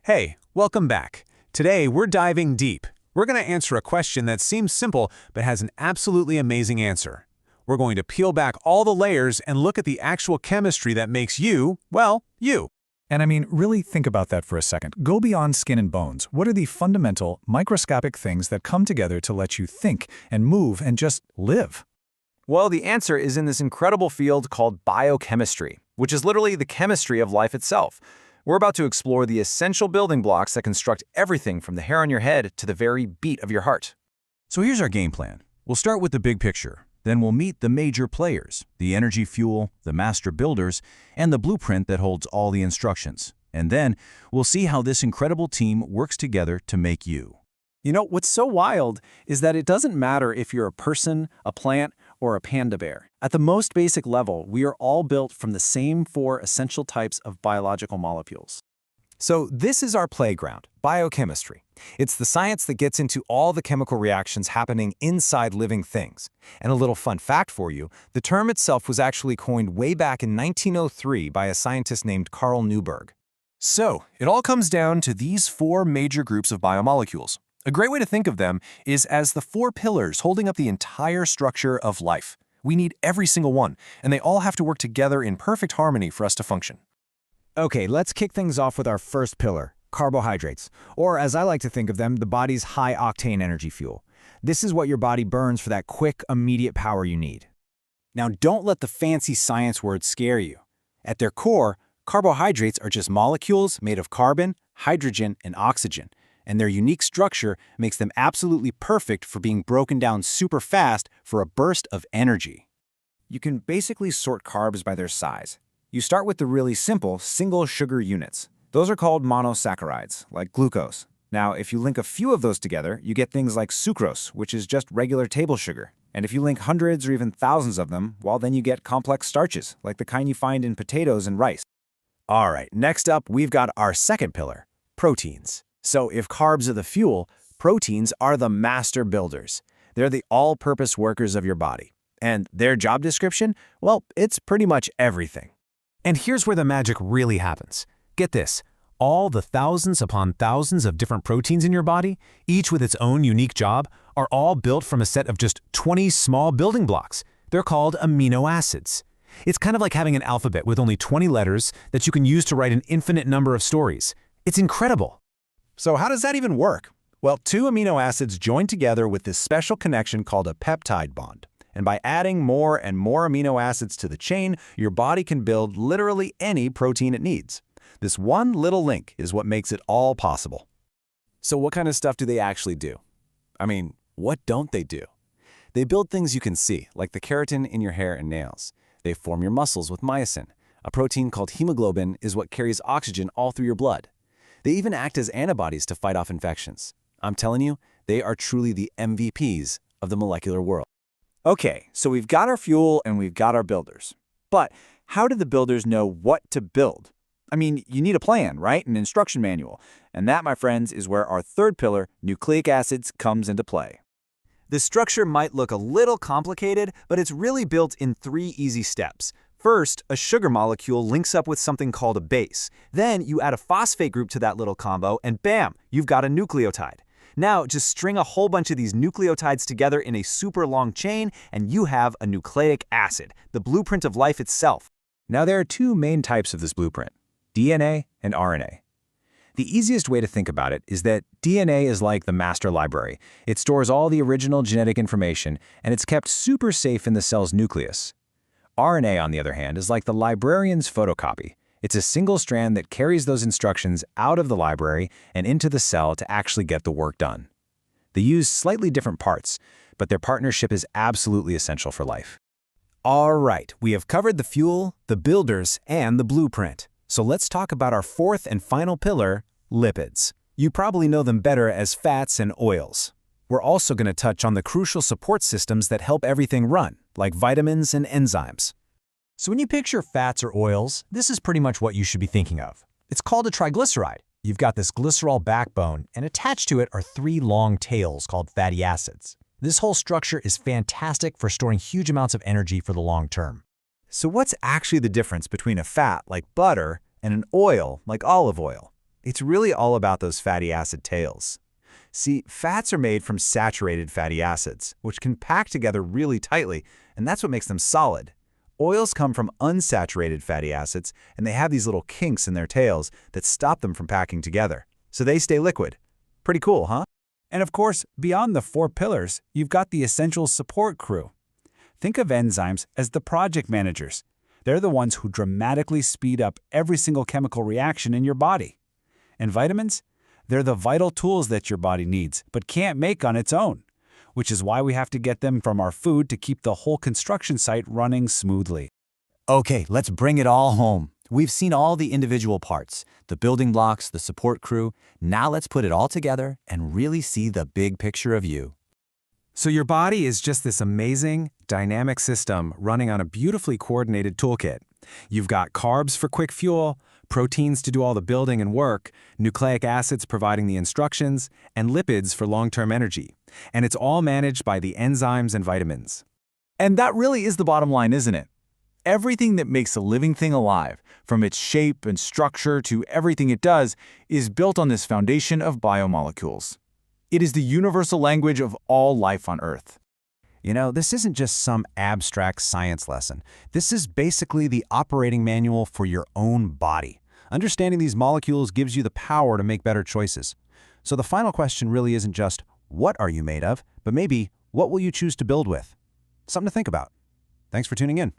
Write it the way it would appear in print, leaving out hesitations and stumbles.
Hey, welcome back. Today, we're diving deep. We're going to answer a question that seems simple but has an absolutely amazing answer. We're going to peel back all the layers and look at the actual chemistry that makes you, well, you. And I mean, really think about that for a second. Go beyond skin and bones. What are the fundamental, microscopic things that come together to let you think and move and just live? Well, the answer is in this incredible field called biochemistry, which is literally the chemistry of life itself. We're about to explore the essential building blocks that construct everything from the hair on your head to the very beat of your heart. So here's our game plan. We'll start with the big picture. Then we'll meet the major players, the energy fuel, the master builders, and the blueprint that holds all the instructions. And then we'll see how this incredible team works together to make you. You know, what's so wild is that it doesn't matter if you're a person, a plant, or a panda bear. At the most basic level, we are all built from the same 4 essential types of biological molecules. So this is our playground, biochemistry. It's the science that gets into all the chemical reactions happening inside living things. And a little fun fact for you, the term itself was actually coined way back in 1903 by a scientist named Carl Newberg. So, it all comes down to these 4 major groups of biomolecules. A great way to think of them is as the 4 pillars holding up the entire structure of life. We need every single one, and they all have to work together in perfect harmony for us to function. Okay, let's kick things off with our first pillar, carbohydrates, or as I like to think of them, the body's high-octane energy fuel. This is what your body burns for that quick, immediate power you need. Now, don't let the fancy science words scare you. At their core, carbohydrates are just molecules made of carbon, hydrogen, and oxygen, and their unique structure makes them absolutely perfect for being broken down super fast for a burst of energy. You can basically sort carbs by their size. You start with the really simple single sugar units. Those are called monosaccharides, like glucose. Now, if you link a few of those together, you get things like sucrose, which is just regular table sugar. And if you link hundreds or even thousands of them, well, then you get complex starches, like the kind you find in potatoes and rice. All right, next up, we've got our second pillar, proteins. So if carbs are the fuel, proteins are the master builders. They're the all-purpose workers of your body. And their job description? Well, it's pretty much everything. And here's where the magic really happens. Get this, all the thousands upon thousands of different proteins in your body, each with its own unique job, are all built from a set of just 20 small building blocks. They're called amino acids. It's kind of like having an alphabet with only 20 letters that you can use to write an infinite number of stories. It's incredible. So how does that even work? Well, 2 amino acids join together with this special connection called a peptide bond. And by adding more and more amino acids to the chain, your body can build literally any protein it needs. This one little link is what makes it all possible. So what kind of stuff do they actually do? I mean, what don't they do? They build things you can see, like the keratin in your hair and nails. They form your muscles with myosin. A protein called hemoglobin is what carries oxygen all through your blood. They even act as antibodies to fight off infections. I'm telling you, they are truly the MVPs of the molecular world. Okay, so we've got our fuel and we've got our builders. But how do the builders know what to build? I mean, you need a plan, right? An instruction manual. And that, my friends, is where our third pillar, nucleic acids, comes into play. The structure might look a little complicated, but it's really built in 3 easy steps. First, a sugar molecule links up with something called a base. Then you add a phosphate group to that little combo, and bam, you've got a nucleotide. Now, just string a whole bunch of these nucleotides together in a super long chain, and you have a nucleic acid, the blueprint of life itself. Now, there are 2 main types of this blueprint, DNA and RNA. The easiest way to think about it is that DNA is like the master library. It stores all the original genetic information, and it's kept super safe in the cell's nucleus. RNA, on the other hand, is like the librarian's photocopy. It's a single strand that carries those instructions out of the library and into the cell to actually get the work done. They use slightly different parts, but their partnership is absolutely essential for life. All right, we have covered the fuel, the builders, and the blueprint. So let's talk about our fourth and final pillar, lipids. You probably know them better as fats and oils. We're also going to touch on the crucial support systems that help everything run, like vitamins and enzymes. So when you picture fats or oils, this is pretty much what you should be thinking of. It's called a triglyceride. You've got this glycerol backbone, and attached to it are 3 long tails called fatty acids. This whole structure is fantastic for storing huge amounts of energy for the long term. So what's actually the difference between a fat, like butter, and an oil, like olive oil? It's really all about those fatty acid tails. See, fats are made from saturated fatty acids, which can pack together really tightly, and that's what makes them solid. Oils come from unsaturated fatty acids, and they have these little kinks in their tails that stop them from packing together. So they stay liquid. Pretty cool, huh? And of course, beyond the 4 pillars, you've got the essential support crew. Think of enzymes as the project managers. They're the ones who dramatically speed up every single chemical reaction in your body. And vitamins? They're the vital tools that your body needs, but can't make on its own, which is why we have to get them from our food to keep the whole construction site running smoothly. Okay, let's bring it all home. We've seen all the individual parts, the building blocks, the support crew. Now let's put it all together and really see the big picture of you. So your body is just this amazing, dynamic system running on a beautifully coordinated toolkit. You've got carbs for quick fuel, proteins to do all the building and work, nucleic acids providing the instructions, and lipids for long-term energy. And it's all managed by the enzymes and vitamins. And that really is the bottom line, isn't it? Everything that makes a living thing alive, from its shape and structure to everything it does, is built on this foundation of biomolecules. It is the universal language of all life on Earth. You know, this isn't just some abstract science lesson. This is basically the operating manual for your own body. Understanding these molecules gives you the power to make better choices. So the final question really isn't just, what are you made of, but maybe, what will you choose to build with? Something to think about. Thanks for tuning in.